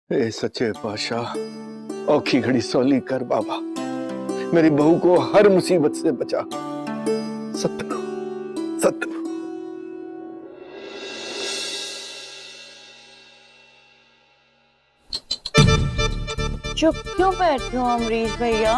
ए सच्चे पातशाह, औखी घड़ी सौली कर बाबा, मेरी बहू को हर मुसीबत से बचा। सत्य सत्य। चुप क्यों बैठे हो अमरीश भैया?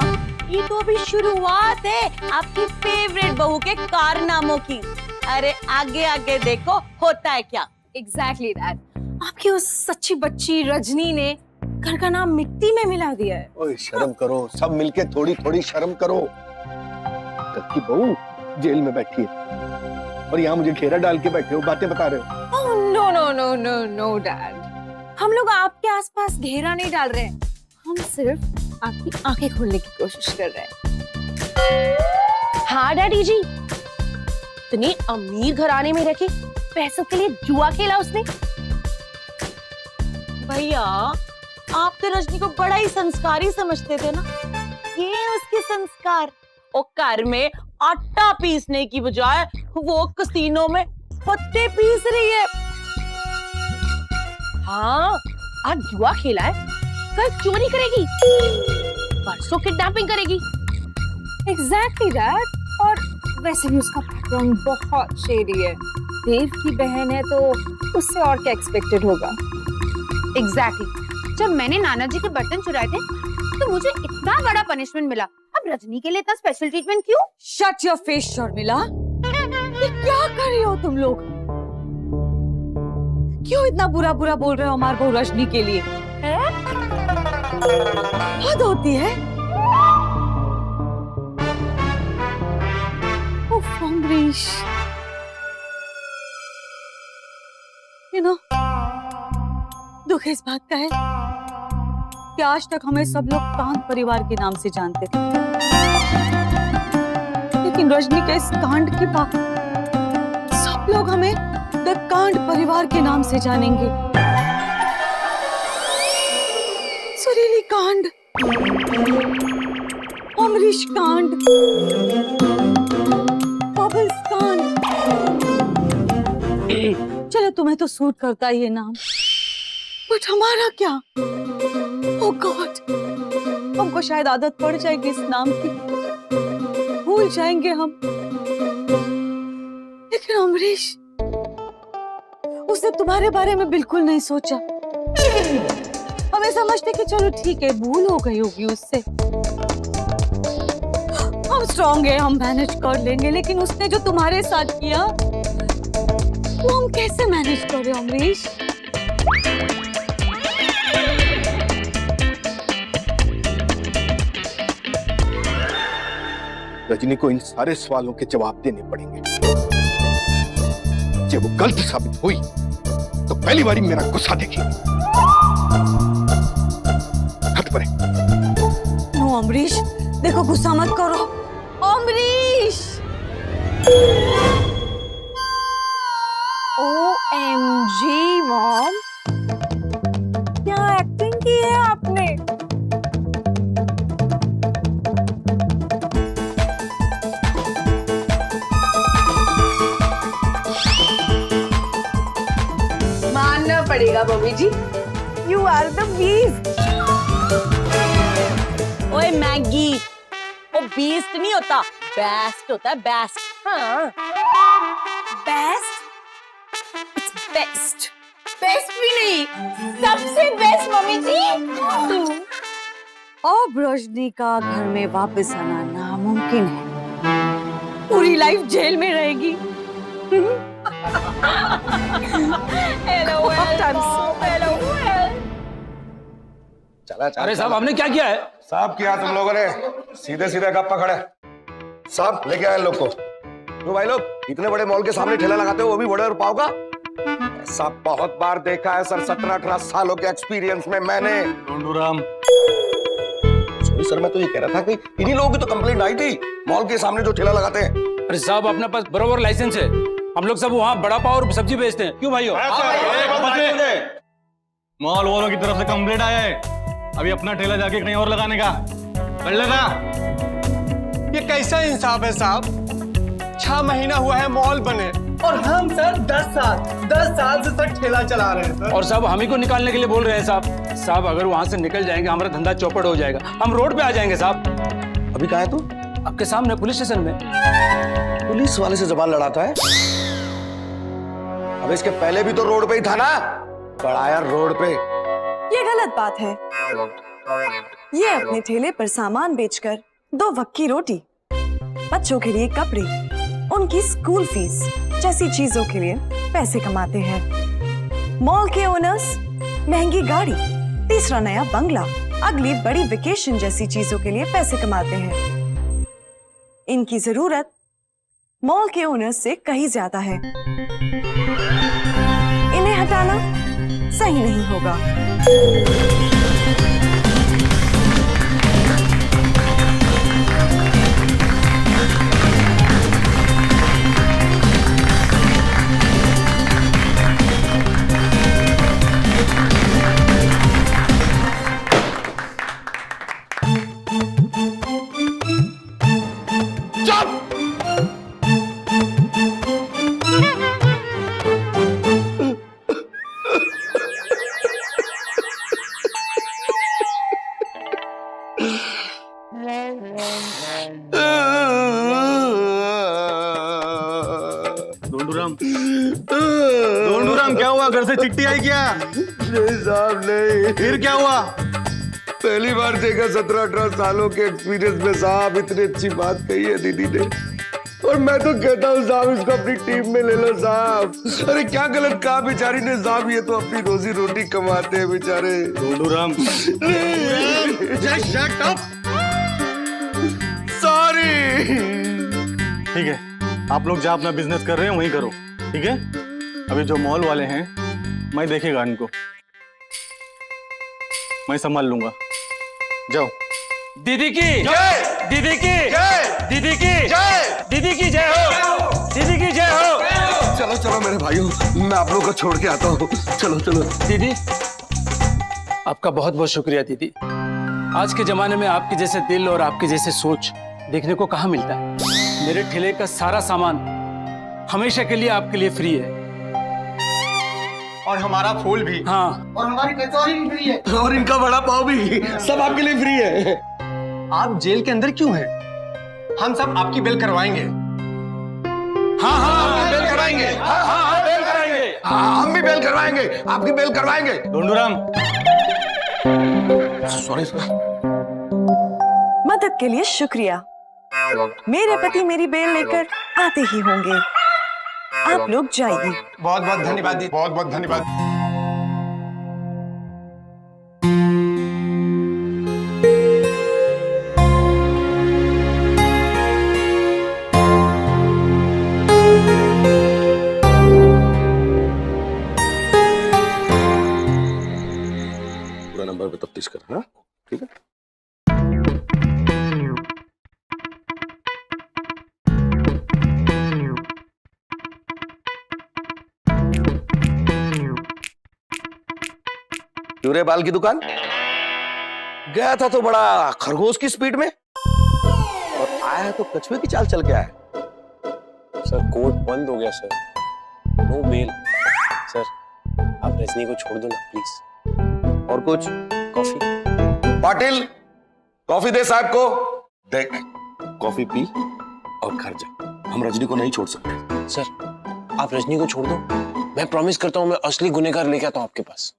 ये तो अभी शुरुआत है आपकी फेवरेट बहू के कारनामों की। अरे आगे आगे देखो होता है क्या। Exactly that. आपकी उस सच्ची बच्ची रजनी ने घर का नाम मिट्टी में मिला दिया है। ओए शर्म करो, सब मिलके थोड़ी थोड़ी शर्म करो। कल की बहू जेल में बैठी है और यहाँ मुझे घेरा डाल के बैठे हो, बातें बता रहे हो। Oh no no no no no Dad. हम लोग आपके आसपास घेरा नहीं डाल रहे हैं, हम सिर्फ आपकी आंखें खोलने की कोशिश कर रहे हैं। हाँ डैडी जी, इतने अमीर घराने में रखे पैसों के लिए जुआ खेला उसने। भैया आप तो रजनी को बड़ा ही संस्कारी समझते थे ना, ये उसके संस्कार। और घर में आटा पीसने की बजाय वो कसीनो में पत्ते पीस रही है। हाँ, आज जुआ खेला है, कल चोरी करेगी, परसों किडनैपिंग करेगी। Exactly Dad. और वैसे भी उसका बैकग्राउंड बहुत शेडी है। देव की बहन है तो उससे और क्या एक्सपेक्टेड होगा। एग्जैक्टली। जब मैंने नाना जी के बर्तन चुराए थे तो मुझे इतना बड़ा पनिशमेंट मिला, अब रजनी के लिए इतना स्पेशल ट्रीटमेंट क्यों? शट योर फेस शर्मिला, ये क्या कर रही हो तुम लोग? क्यों इतना बुरा बुरा बोल रहे हो हमारे बहू रजनी के लिए? हद होती है। उफ अमरीश, you know, दुख इस बात का है कि आज तक हमें सब लोग कांड परिवार के नाम से जानते थे, लेकिन रजनी के इस कांड के बाद सब लोग हमें द कांड परिवार के नाम से जानेंगे। सुरीली कांड, अमरीश कांड, बबल्स कांड। चलो तुम्हें तो सूट करता ही है नाम, बट हमारा क्या? ओह गॉड, हमको शायद आदत पड़ जाएगी इस नाम की, भूल जाएंगे हम। लेकिन अमरीश, उसने तुम्हारे बारे में बिल्कुल नहीं सोचा। हमें समझते कि चलो ठीक है, भूल हो गई होगी उससे, हम स्ट्रॉन्ग है, हम मैनेज कर लेंगे। लेकिन उसने जो तुम्हारे साथ किया वो हम कैसे मैनेज करें अमरीश? रजनी को इन सारे सवालों के जवाब देने पड़ेंगे। जब वो गलत साबित हुई तो पहली बारी मेरा गुस्सा देखी। हट पड़े। नो अमरीश, देखो गुस्सा मत करो अमरीश। OMG मॉम, क्या एक्टिंग की है आपने? मानना पड़ेगा mummy ji, you are the beast. ओए मैगी, वो बीस्ट नहीं होता, बेस्ट होता है, बेस्ट। हाँ बेस्ट? बेस्ट बेस्ट भी नहीं, सबसे बेस्ट मम्मी जी। अब रजनी का घर में वापस आना नामुमकिन है, पूरी लाइफ जेल में रहेगी। चला अरे साहब, हमने क्या किया है? साहब किया तुम लोगों ने, सीधे सीधे गप्पा खड़े। साहब लेके आए लोग को। तो भाई लोग इतने बड़े मॉल के सामने ठेला लगाते हो, वो भी बड़े और पाव का। साहब बहुत बार देखा है सर, 17-18 सालों के एक्सपीरियंस में मैंने। सॉरी सर, मैं तो ये कह रहा था कि इन्हीं लोगों की तो कंप्लेंट आई थी मॉल के सामने जो ठेला लगाते हैं। अरे साहब, अपने पास बराबर लाइसेंस है, हम लोग सब वहाँ बड़ा पाव और सब्जी बेचते हैं। क्यों भाइयों? मॉल वालों की तरफ से कंप्लेंट आया है, अभी अपना ठेला जाके कहीं और लगाने का कर लेना। ये कैसा इंसाफ है साहब? 6 महीना हुआ है मॉल बने और हम सर 10 साल से सर ठेला चला रहे हैं सर। और साहब हम ही को निकालने के लिए बोल रहे हैं साहब। साहब अगर वहां से निकल जाएंगे हमारा धंधा चौपट हो जाएगा, हम रोड पे आ जाएंगे साहब। अभी कहाँ है तू? आपके सामने पुलिस स्टेशन में। पुलिस वाले से जबान लड़ाता है? अब इसके पहले भी तो रोड पे ही था ना, पड़ा यार रोड पे। ये गलत बात है। ये अपने ठेले पर सामान बेचकर 2 वक्त की रोटी, बच्चों के लिए कपड़े, उनकी स्कूल फीस जैसी चीजों के लिए पैसे कमाते हैं। मॉल के ओनर्स महंगी गाड़ी, तीसरा नया बंगला, अगली बड़ी वेकेशन जैसी चीजों के लिए पैसे कमाते हैं। इनकी जरूरत मॉल के ओनर्स से कहीं ज्यादा है। इन्हें हटाना सही नहीं होगा। ढोंडूराम क्या हुआ? घर से चिट्ठी आई क्या? नहीं साहब नहीं। फिर क्या हुआ? पहली बार देखा 17-18 सालों के एक्सपीरियंस में साहब इतनी अच्छी बात कही है दीदी ने, और मैं तो कहता हूँ साहब इसको अपनी टीम में ले लो साहब। अरे क्या गलत कहा बेचारी ने साहब, ये तो अपनी रोजी रोटी कमाते हैं बेचारे। ढोंडूराम सॉरी। ठीक है, आप लोग जहाँ अपना बिजनेस कर रहे हैं वहीं करो, ठीक है? अभी जो मॉल वाले हैं मैं देखेगा इनको, मैं संभाल लूंगा। जाओ। दीदी की जय, दीदी की जय, दीदी की जय, दीदी की जय हो, दीदी की जय हो। चलो चलो मेरे भाइयों, मैं आप लोगों को छोड़ के आता हूँ। चलो चलो। दीदी आपका बहुत बहुत शुक्रिया दीदी। आज के जमाने में आपके जैसे दिल और आपके जैसे सोच देखने को कहाँ मिलता है। मेरे ठेले का सारा सामान हमेशा के लिए आपके लिए फ्री है, और हमारा फूल भी। हाँ, और हमारी कचौरी भी फ्री है। और इनका बड़ा पाव भी, सब आपके लिए फ्री है। आप जेल के अंदर क्यों हैं? हम सब आपकी बेल करवाएंगे। हाँ हाँ बेल कराएंगे, हाँ हाँ बेल कराएंगे, हाँ हम भी बेल करवाएंगे, आपकी बेल करवाएंगे। ढोंडूराम सॉरी सर। मदद के लिए शुक्रिया। मेरे पति मेरी बेल लेकर आते ही होंगे। आप लोग जाइए। बहुत बहुत धन्यवाद दीदी, बहुत बहुत धन्यवाद। पूरा नंबर पे तफ्तीश कर, हाँ ठीक है। चूरे बाल की दुकान गया था तो बड़ा खरगोश की स्पीड में, और आया है तो कछुए की चाल चल के आया। सर कोर्ट बंद हो गया सर, नो बेल। सर आप रजनी को छोड़ दो ना प्लीज। और कुछ? कॉफी। पाटिल कॉफी दे साहब को। देख कॉफी पी और घर जा, हम रजनी को नहीं छोड़ सकते। सर आप रजनी को छोड़ दो, मैं प्रॉमिस करता हूँ मैं असली गुनहगार लेके आता हूँ आपके पास।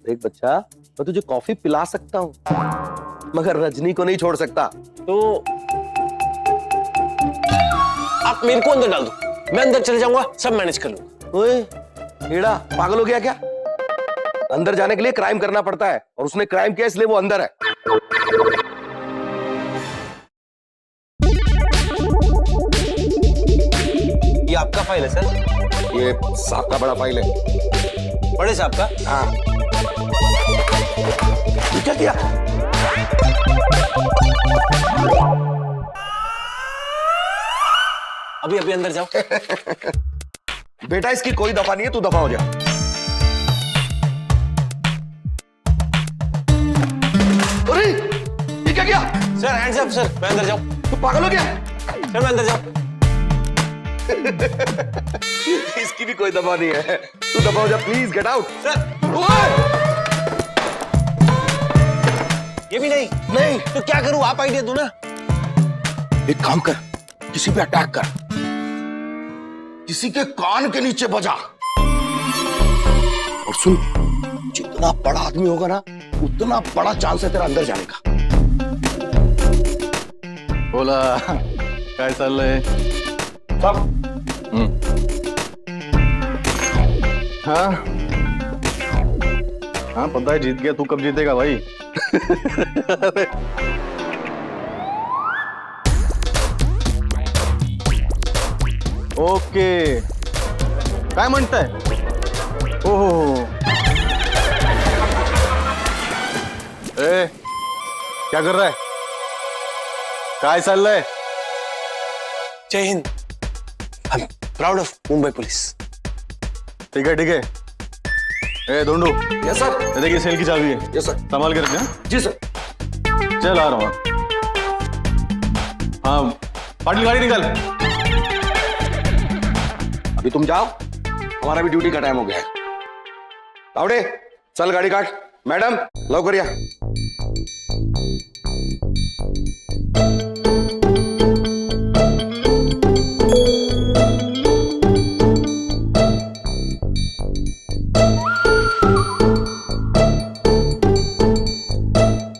देख बच्चा, मैं तुझे कॉफी पिला सकता हूँ मगर रजनी को नहीं छोड़ सकता। तो आप मेरे को अंदर डाल दो, मैं अंदर चले जाऊंगा, सब मैनेज कर लूंगा। ओए हीड़ा पागल हो गया क्या? अंदर जाने के लिए क्राइम करना पड़ता है, और उसने क्राइम किया इसलिए वो अंदर है। ये आपका फाइल है सर? ये साहब का बड़ा फाइल है। बड़े साहब का? हाँ। तू क्या किया? अभी अभी अंदर जाओ। बेटा इसकी कोई दफा नहीं है, तू दफा हो जा। अरे ये क्या किया? सर हैंड्स अप सर, मैं अंदर जाऊं? तू पागल हो गया? सर मैं अंदर जाऊं? इसकी भी कोई दफा नहीं है, तू दफा हो जा प्लीज, गेट आउट। सर ये भी नहीं। नहीं, तो क्या करूं, आप आइडिया दो ना। एक काम कर, किसी पे अटैक कर, किसी के कान के नीचे बजा, और सुन, जितना बड़ा आदमी होगा ना उतना बड़ा चांस है तेरा अंदर जाने का। बोला काय चाललंय? सब हाँ हाँ पता है, जीत गया। तू कब जीतेगा भाई? अरे ओके, काय म्हणताय? ओहो, ए क्या कर रहा है? काय चाललंय? जय Hind. I am proud of Mumbai police. ठीक है ठीक है। ए धोंडू, यस सर। ये देखिए सेल की चाबी है, यस सर। संभाल के रखना। जी सर। चल आ रहा हूँ। हाँ पाटिल गाड़ी निकाल। अभी तुम जाओ, हमारा भी ड्यूटी का टाइम हो गया है। तावड़े चल गाड़ी काट। मैडम लो करिया।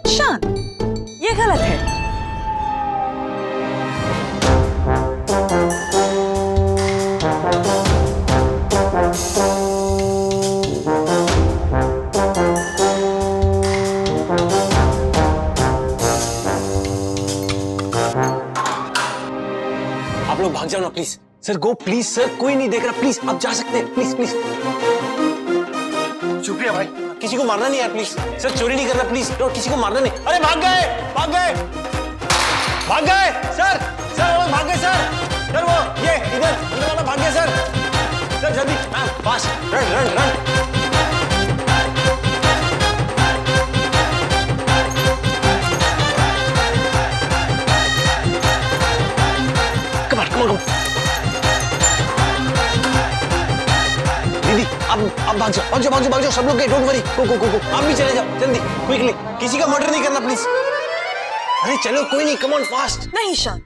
शान, ये गलत है। आप लोग भाग जाओ ना please. Sir go please sir, कोई नहीं देख रहा, प्लीज आप जा सकते हैं, प्लीज प्लीज। शुक्रिया भाई। किसी को मारना नहीं यार प्लीज। सर चोरी नहीं करना प्लीज, नो किसी को मारना नहीं। अरे भाग गए, भाग गए, भाग गए सर, सर वो भाग गए सर वो ये इधर अंदर वाला भाग गया सर जल्दी fast run run run. Come on come on. दीदी आप भाग जाओ भाग जाओ भाग जाओ भाग जाओ, सब लोग गए, डोंट वरी, गो गो गो गो। आप भी चले जाओ जल्दी क्विकली, किसी का मर्डर नहीं करना प्लीज। अरे चलो कोई नहीं, कम ऑन फास्ट। नहीं शान,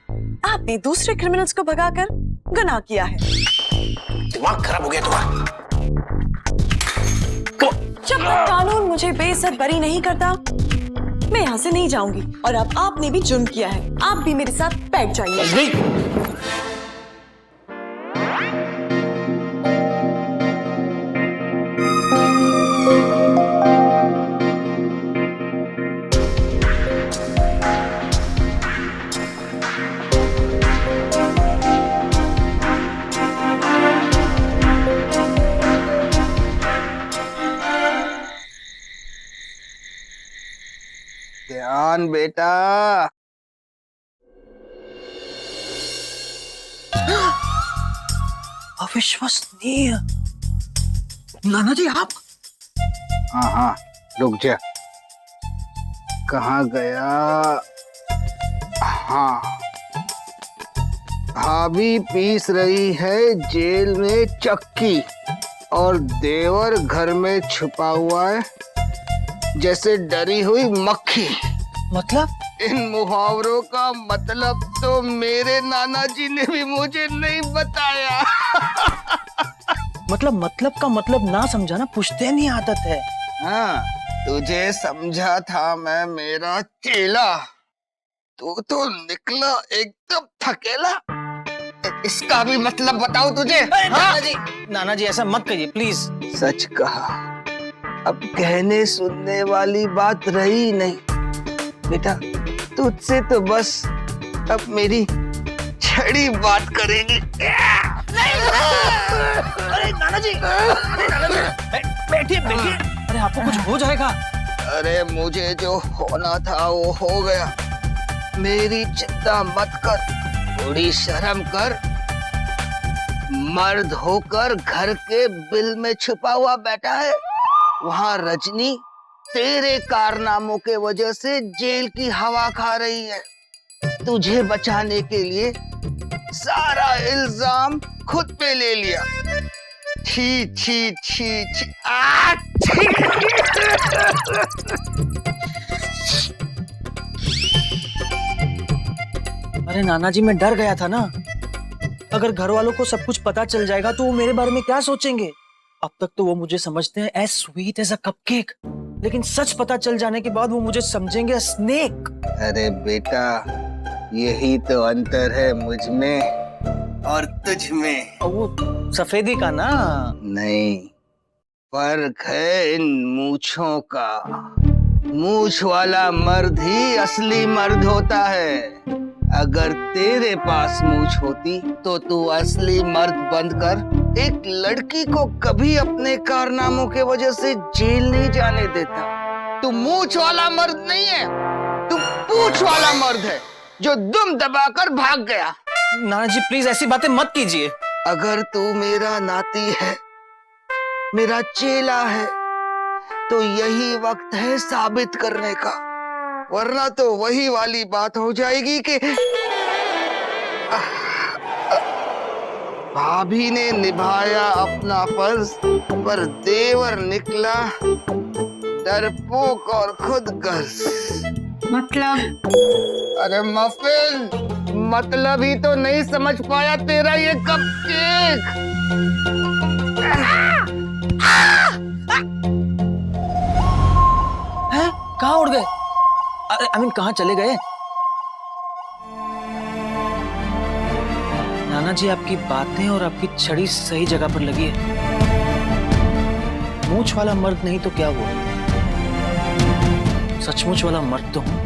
आपने दूसरे क्रिमिनल्स को भगाकर गुनाह किया है। दिमाग खराब हो गया तुम्हारा। जब तक कानून मुझे बेइज्जत बरी नहीं करता, मैं यहाँ से नहीं जाऊंगी। और अब आपने भी जुर्म किया है, आप भी मेरे साथ बैठ जाइए। ध्यान बेटा। अविश्वसनीय। नाना जी आप? हाँ हाँ रुक जा, कहाँ गया? हाँ, भाभी पीस रही है जेल में चक्की और देवर घर में छुपा हुआ है जैसे डरी हुई मक्खी। मतलब? इन मुहावरों का मतलब तो मेरे नाना जी ने भी मुझे नहीं बताया। मतलब का मतलब ना समझाना पुश्ते नहीं आदत है। हाँ, तुझे समझा था मैं मेरा चेला, तू तो निकला एकदम थकेला। इसका भी मतलब बताओ तुझे? नाना जी ऐसा मत कहिए प्लीज। सच कहा, अब कहने सुनने वाली बात रही नहीं बेटा। तुझसे तो बस अब मेरी छड़ी बात करेगी। अरे नाना जी बैठिए बैठिए। अरे आपको कुछ हो जाएगा। अरे मुझे जो होना था वो हो गया, मेरी चिंता मत कर, थोड़ी शर्म कर। मर्द होकर घर के बिल में छुपा हुआ बैठा है, वहां रजनी तेरे कारनामों के वजह से जेल की हवा खा रही है। तुझे बचाने के लिए सारा इल्जाम खुद पे ले लिया। छी छी छी छी। अरे नाना जी, मैं डर गया था ना। अगर घर वालों को सब कुछ पता चल जाएगा तो वो मेरे बारे में क्या सोचेंगे। अब तक तो वो मुझे समझते हैं as sweet as a cupcake, लेकिन सच पता चल जाने के बाद वो मुझे समझेंगे स्नेक। अरे बेटा, यही तो अंतर है मुझ में और तुझ में। वो सफेदी का ना। नहीं, फर्क है इन मूंछों का। मूंछ वाला मर्द ही असली मर्द होता है। अगर तेरे पास मूंछ होती तो तू असली मर्द बनकर एक लड़की को कभी अपने कारनामों के वजह से जेल नहीं जाने देता। तू मूंछ वाला मर्द नहीं है, तू पूंछ वाला मर्द है जो दुम दबाकर भाग गया। नाना जी प्लीज ऐसी बातें मत कीजिए। अगर तू मेरा नाती है, मेरा चेला है, तो यही वक्त है साबित करने का, वरना तो वही वाली बात हो जाएगी कि भाभी ने निभाया अपना फर्ज पर देवर निकला डरपोक और खुदगर्ज। मतलब? अरे मफिन, मतलब ही तो नहीं समझ पाया तेरा ये कपकेक। हैं? कहाँ उड़ गए? आई मीन कहाँ चले गए? नाना जी, आपकी बातें और आपकी छड़ी सही जगह पर लगी है। मूंछ वाला मर्द नहीं तो क्या हुआ, सचमुच वाला मर्द तो हूं।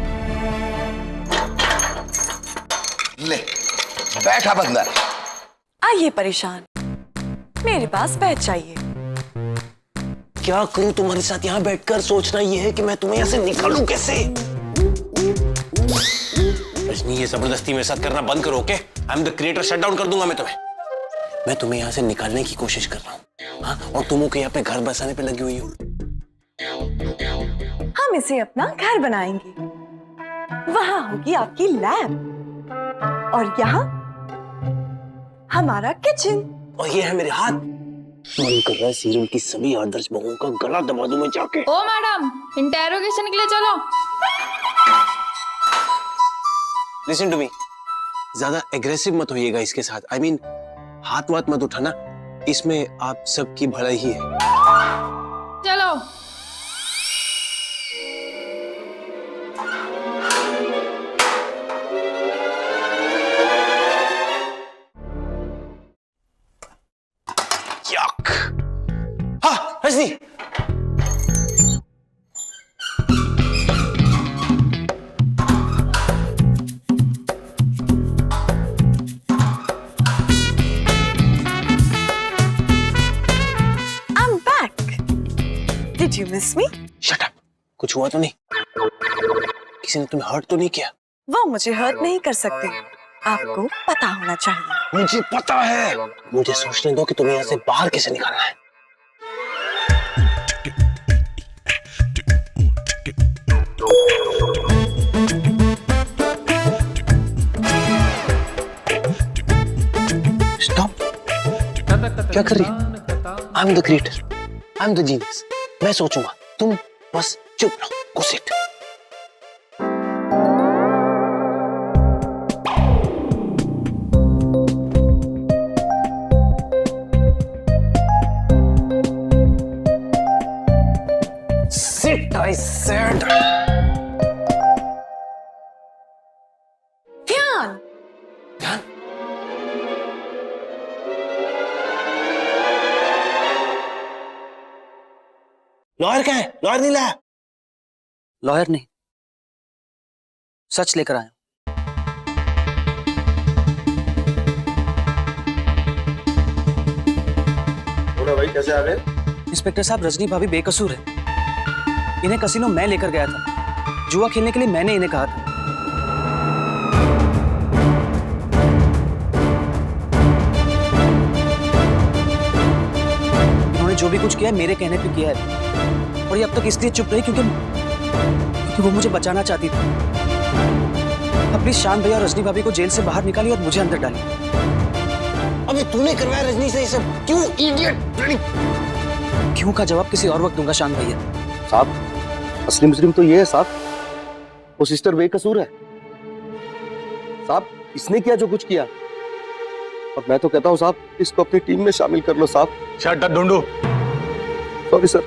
ले बैठा बंदर। आइए परेशान, मेरे पास बैठ जाइए। क्या करूं तुम्हारे साथ यहाँ बैठकर? सोचना ये है कि मैं तुम्हें यहाँ से निकालूं कैसे। रजनी, ये जबरदस्ती मेरे साथ करना बंद करो, okay? I am the creator, shut down कर दूंगा मैं तुम्हें। मैं तुम्हें यहाँ से निकालने की कोशिश कर रहा हूँ, हाँ? और तुम के यहाँ पे घर बसाने पे लगी हुई हो। हम इसे अपना घर बनाएंगे। वहां होगी आपकी लैब और यहाँ हमारा किचन। और ये है मेरे हाथ। मन कर रहा है सीरियल की सभी आदर्श बहुओं का गला दबा दूं मैं जाके। ओ मैडम, इंटेरोगेशन के लिए चलो। लिसन टू मी, ज्यादा एग्रेसिव मत होइएगा इसके साथ। आई मीन हाथ वाथ मत उठाना, इसमें आप सबकी भलाई ही है। चलो। यक। हाँ Rajni, Did you miss me? Shut up. कुछ हुआ तो नहीं? किसी ने तुम्हें हर्ट तो नहीं किया? वो मुझे हर्ट नहीं कर सकते, आपको पता होना चाहिए। मुझे पता है। मुझे सोचने दो कि तुम्हें यहाँ से बाहर कैसे निकालना है। स्टॉप। क्या कर रही हो? I am the creator, I am the genius. मैं सोचूंगा, तुम बस चुप रहो। Go sit. Sit, I said. ध्यान। ध्यान? लॉयर कहाँ है? लॉयर नहीं लाया? लॉयर नहीं, सच लेकर आया। भाई कैसे आ गए? इंस्पेक्टर साहब, रजनी भाभी बेकसूर है। इन्हें कसिनो मैं लेकर गया था। जुआ खेलने के लिए मैंने इन्हें कहा था। इन्होंने जो भी कुछ किया है मेरे कहने पे किया है, और ये अब तक इसलिए चुप रही क्योंकि वो मुझे बचाना चाहती थी। अब प्लीज शान भैया और रजनी भाभी को जेल से बाहर निकालिए और मुझे अंदर डालिए। अबे तूने करवाया रजनी से ये सब? क्यों इडियट? क्यों का जवाब किसी और वक्त दूंगा शान भैया। साहब, असली मुजरिम तो ये है साहब, वो सिस्टर बेकसूर है। साहब, इसने किया जो कुछ किया। और मैं तो कहता हूँ साहब, इसको अपनी टीम में शामिल कर लो साहब। शट अप ढूंढो। Sorry sir.